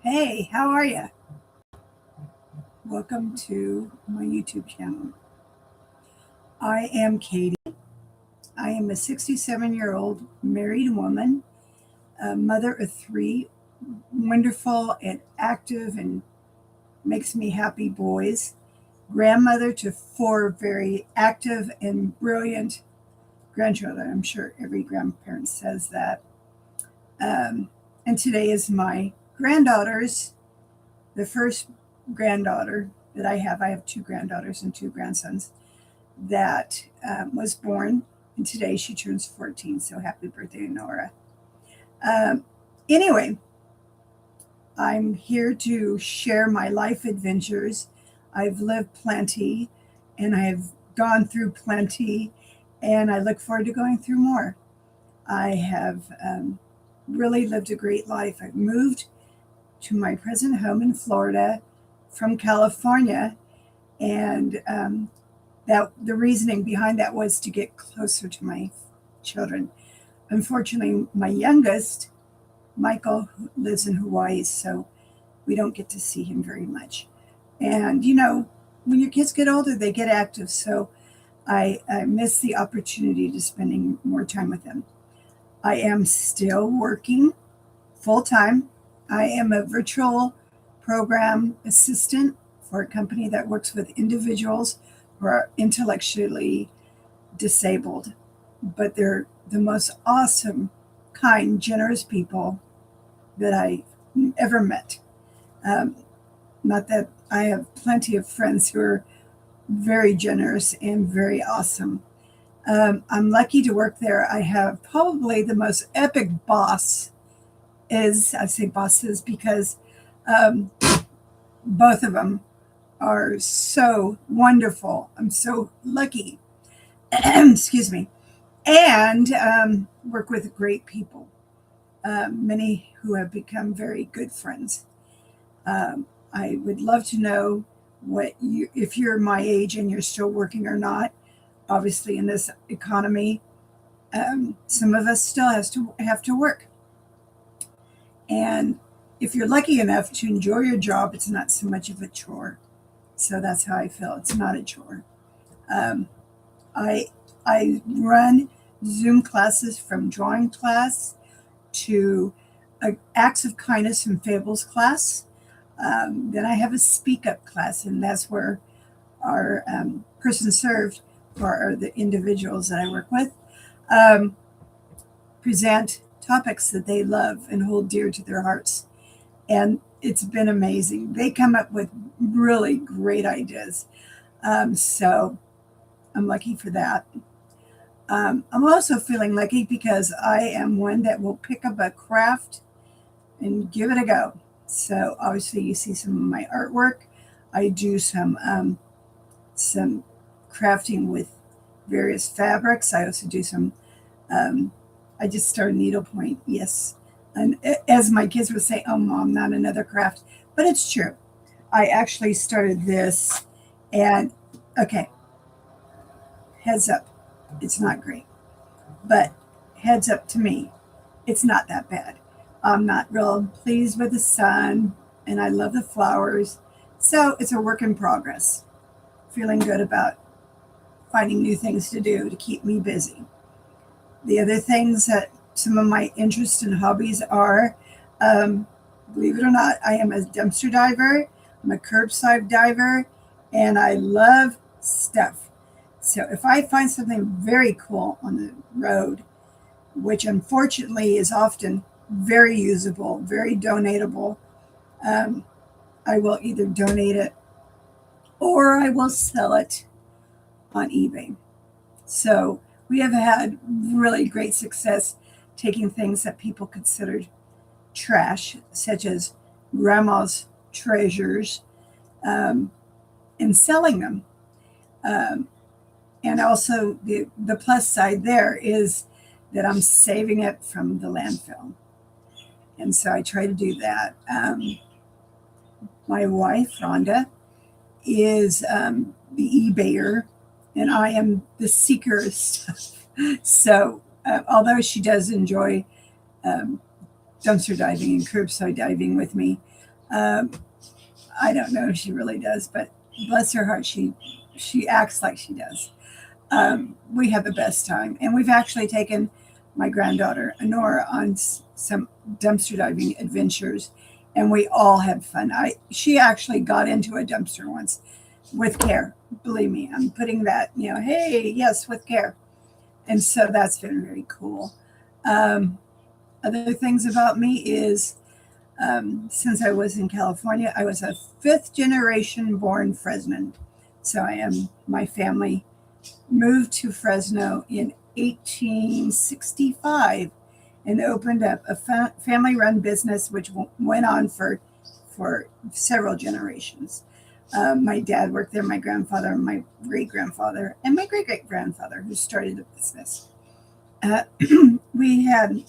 Hey, how are you? Welcome to my YouTube channel. I am Katie. I am a 67-year-old married woman, a mother of three wonderful and active and makes me happy boys, grandmother to four very active and brilliant grandchildren. I'm sure every grandparent says that. And today is my granddaughter's, the first granddaughter that I have. I have two granddaughters and two grandsons that was born, and today she turns 14. So happy birthday, Nora. Um, anyway, I'm here to share my life adventures. I've lived plenty and I've gone through plenty, and I look forward to going through more. I have really lived a great life. I've moved to my present home in Florida from California, and that the reasoning behind that was to get closer to my children. Unfortunately, my youngest, Michael, lives in Hawaii, so we don't get to see him very much. And when your kids get older, they get active, so I miss the opportunity to spending more time with them. I am still working full time. I am a virtual program assistant for a company that works with individuals who are intellectually disabled, but they're the most awesome, kind, generous people that I ever met. Um, Not that I have plenty of friends who are very generous and very awesome. I'm lucky to work there. I have probably the most epic boss. I say bosses because um, both of them are so wonderful. I'm so lucky. Excuse me. And work with great people, many who have become very good friends. I would love to know if you're my age and you're still working or not. Obviously, in this economy, some of us still have to work. And if you're lucky enough to enjoy your job, it's not so much of a chore. So that's how I feel. It's not a chore. Um, I I run Zoom classes from drawing class to acts of kindness and fables class. Then I have a speak up class, and that's where our person served, or the individuals that I work with, um, present topics that they love and hold dear to their hearts. And it's been amazing. They come up with really great ideas. So I'm lucky for that. I'm also feeling lucky because I am one that will pick up a craft and give it a go. So obviously, you see some of my artwork. I do some crafting with various fabrics. I also do some. I just started needlepoint. Yes, and as my kids would say, "Oh, mom, not another craft," but it's true. I actually started this, and okay, heads up, it's not great, but heads up to me, it's not that bad. I'm not real pleased with the sun, and I love the flowers, so it's a work in progress. Feeling good about finding new things to do to keep me busy. The other things that some of my interests and hobbies are, um, believe it or not, I am a dumpster diver, I'm a curbside diver, and I love stuff. So if I find something very cool on the road, which unfortunately is often very usable, very donatable, um, I will either donate it or I will sell it on eBay. So we have had really great success taking things that people considered trash, such as grandma's treasures, um, and selling them. Um, and also, the plus side there is that I'm saving it from the landfill. And so I try to do that. My wife, Rhonda, is the eBayer, and I am the seeker of stuff. So, although she does enjoy um, dumpster diving and curbside diving with me, Um, I don't know if she really does, but bless her heart, she acts like she does. We have the best time, and we've actually taken my granddaughter Honora on some dumpster diving adventures, and we all had fun. She actually got into a dumpster once with care. Believe me, I'm putting that, hey, yes, with care, and so that's been very cool. Um, Other things about me is since I was in California, I was a fifth generation born Fresnan. So my family moved to Fresno in 1865 and opened up a family run business which went on for several generations. My dad worked there, my grandfather, my great grandfather, and my great great grandfather who started the business. Uh, we had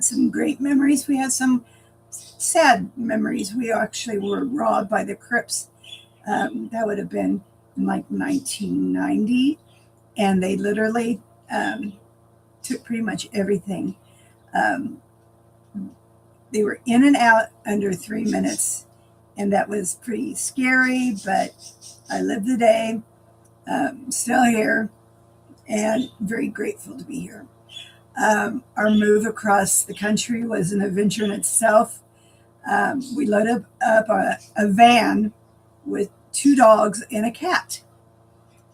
some great memories. We had some sad memories. We actually were robbed by the Crips. That would have been in like 1990, and they literally took pretty much everything. Um, they were in and out under 3 minutes, and that was pretty scary, but I lived the day, still here, and very grateful to be here. Our move across the country was an adventure in itself. We loaded up a van with two dogs and a cat,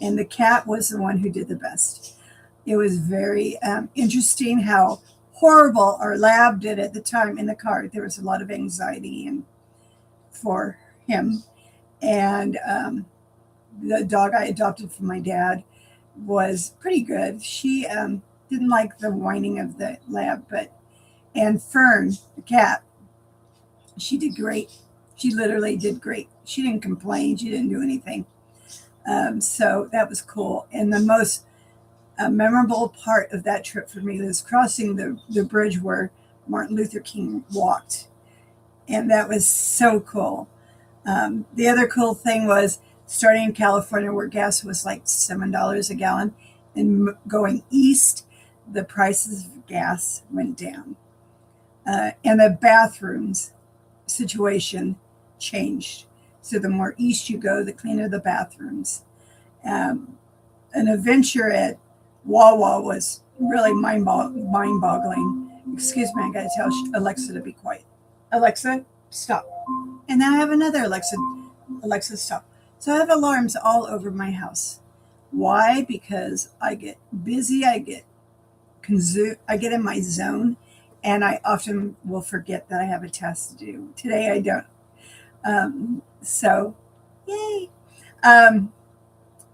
and the cat was the one who did the best. It was very interesting how horrible our lab did at the time in the car. There was a lot of anxiety and for him, and the dog I adopted from my dad was pretty good. She didn't like the whining of the lab, and Fern, the cat, she did great. She literally did great. She didn't complain. She didn't do anything. So that was cool. And the most memorable part of that trip for me was crossing the bridge where Martin Luther King walked. And that was so cool. The other cool thing was starting in California where gas was like $7 a gallon and going east, the prices of gas went down. And the bathrooms situation changed. So the more east you go, the cleaner the bathrooms. An adventure at Wawa was really mind-boggling. Excuse me, I got to tell Alexa to be quiet. Alexa, stop. And then I have another Alexa. Alexa, stop. So I have alarms all over my house. Why? Because I get busy, I get in my zone, and I often will forget that I have a task to do. Today I don't. So, yay.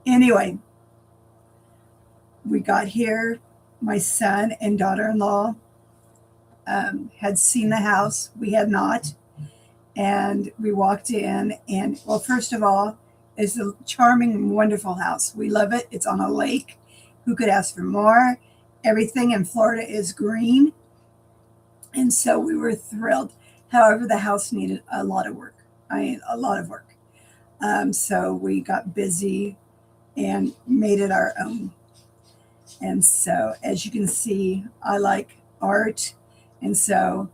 Anyway, we got here. My son and daughter-in-law had seen the house. We had not. And we walked in, and well, first of all, it's a charming, wonderful house. We love it. It's on a lake. Who could ask for more? Everything in Florida is green. And so we were thrilled. However, the house needed a lot of work. A lot of work. So we got busy and made it our own. And so, as you can see, I like art. And so,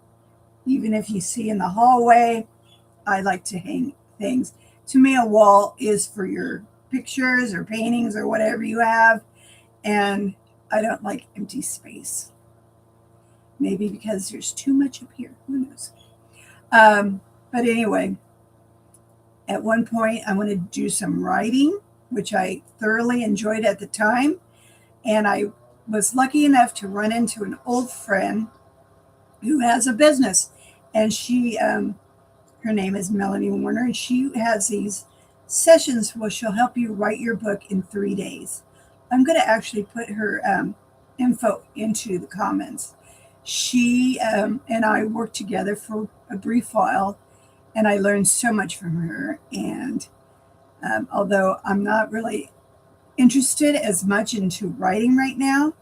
even if you see in the hallway, I like to hang things. To me, a wall is for your pictures or paintings or whatever you have. And I don't like empty space. Maybe because there's too much up here. Who knows? But anyway, at one point, I wanted to do some writing, which I thoroughly enjoyed at the time. And I was lucky enough to run into an old friend who has a business. And her name is Melanie Warner, and she has these sessions where she'll help you write your book in 3 days. I'm going to actually put her info into the comments. She and I worked together for a brief while, and I learned so much from her. And although I'm not really interested as much into writing right now,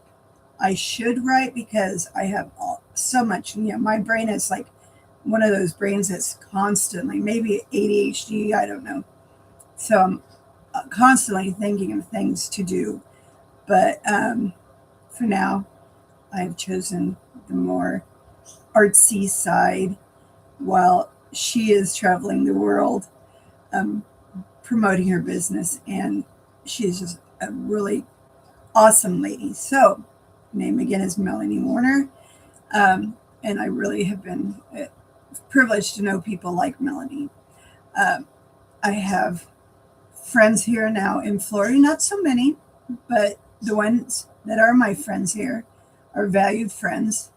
I should write because I have so much. My brain is like one of those brains that's constantly, maybe ADHD, I don't know. So I'm constantly thinking of things to do. But for now, I've chosen the more artsy side while she is traveling the world, um, promoting her business, and she's just a really awesome lady. So, name again is Melanie Warner, and I really have been privileged to know people like Melanie. Um, I have friends here now in Florida, not so many, but the ones that are my friends here are valued friends.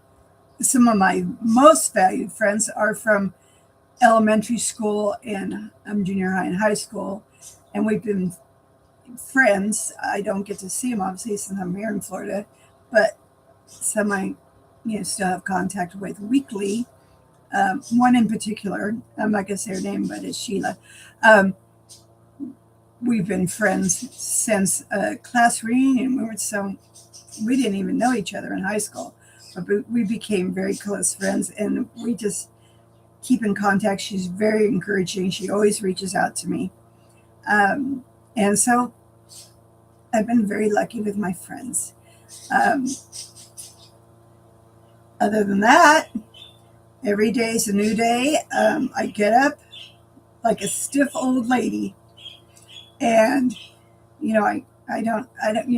Some of my most valued friends are from elementary school and junior high and high school, and we've been friends. I don't get to see them obviously since I'm here in Florida, but some I, still have contact with weekly. One in particular, I'm not gonna say her name, but it's Sheila. Um, we've been friends since a class reunion. We didn't even know each other in high school, but we became very close friends, and we just keep in contact. She's very encouraging. She always reaches out to me. Um, and so I've been very lucky with my friends. Um, other than that, every day is a new day. I get up like a stiff old lady, and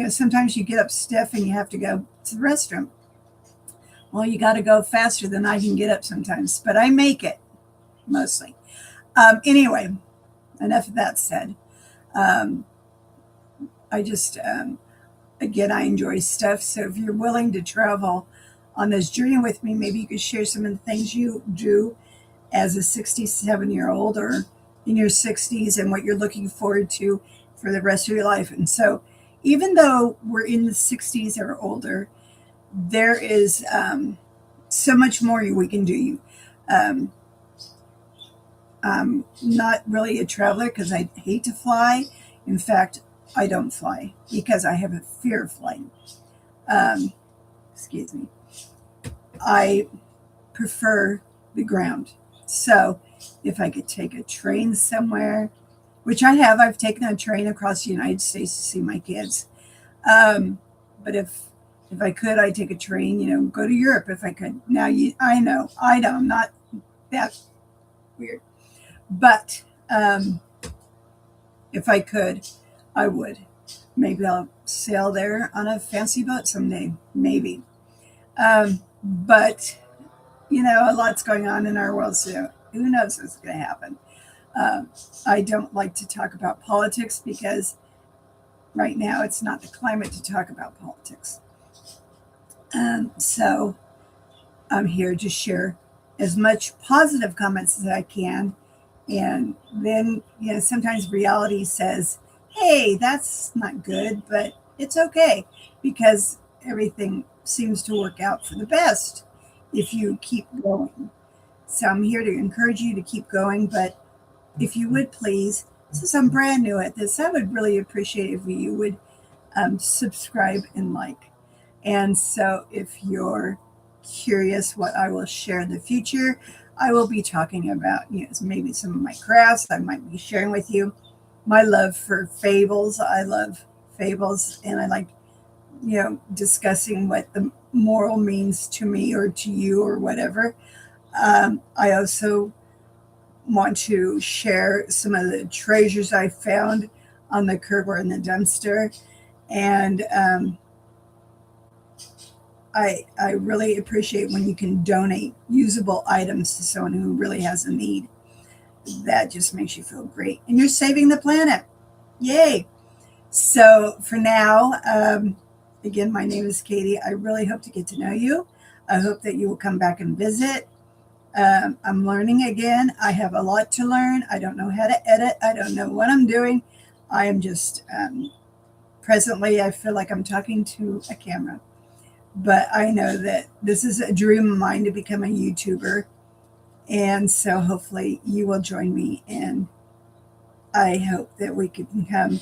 sometimes you get up stiff and you have to go to the restroom. Well, you got to go faster than I can get up sometimes, but I make it mostly. Anyway, enough of that said. Um, I just, again, I enjoy stuff. So if you're willing to travel on this journey with me, maybe you could share some of the things you do as a 67-year-old or in your 60s and what you're looking forward to for the rest of your life. And so, even though we're in the 60s or older, there is so much more we can do. Um, I'm not really a traveler because I hate to fly. In fact, I don't fly because I have a fear of flying. Um, excuse me. I prefer the ground. So if I could take a train somewhere, which I've taken a train across the United States to see my kids. But if I could, I'd take a train, go to Europe if I could. Now, I know, I'm not that weird. But if I could, I would. Maybe I'll sail there on a fancy boat someday. Maybe. But, a lot's going on in our world, so who knows what's going to happen. I don't like to talk about politics because right now it's not the climate to talk about politics. So I'm here to share as much positive comments as I can. And then, sometimes reality says, hey, that's not good, but it's okay because everything seems to work out for the best if you keep going. So I'm here to encourage you to keep going, but if you would please, since I'm brand new at this, I would really appreciate if you would subscribe and like. And so if you're curious what I will share in the future, I will be talking about, maybe some of my crafts I might be sharing with you. My love for fables. I love fables, and I like, discussing what the moral means to me or to you or whatever. I also want to share some of the treasures I found on the curb or in the dumpster. And I really appreciate when you can donate usable items to someone who really has a need. That just makes you feel great. And you're saving the planet. Yay. So for now, again, my name is Katie. I really hope to get to know you. I hope that you will come back and visit. I'm learning again. I have a lot to learn. I don't know how to edit. I don't know what I'm doing. I am just, presently, I feel like I'm talking to a camera. But I know that this is a dream of mine to become a YouTuber. And so hopefully you will join me. And I hope that we can become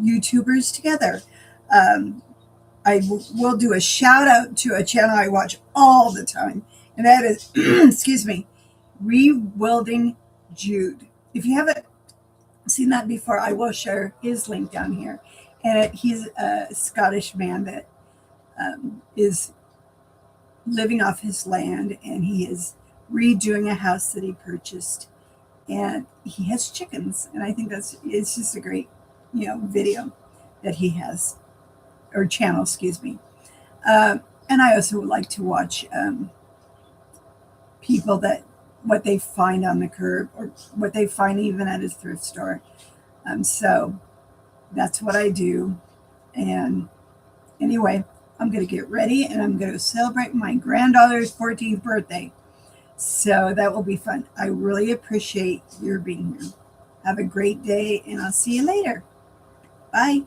YouTubers together. I will do a shout out to a channel I watch all the time. And that is, excuse me, Rewilding Jude. If you haven't seen that before, I will share his link down here. And he's a Scottish man that is living off his land, and he is redoing a house that he purchased, and he has chickens, and I think it's just a great, video that he has, or channel, excuse me. And I also would like to watch people that what they find on the curb or what they find even at a thrift store. So that's what I do. And anyway, I'm going to get ready and I'm going to celebrate my granddaughter's 14th birthday. So that will be fun. I really appreciate your being here. Have a great day, and I'll see you later. Bye.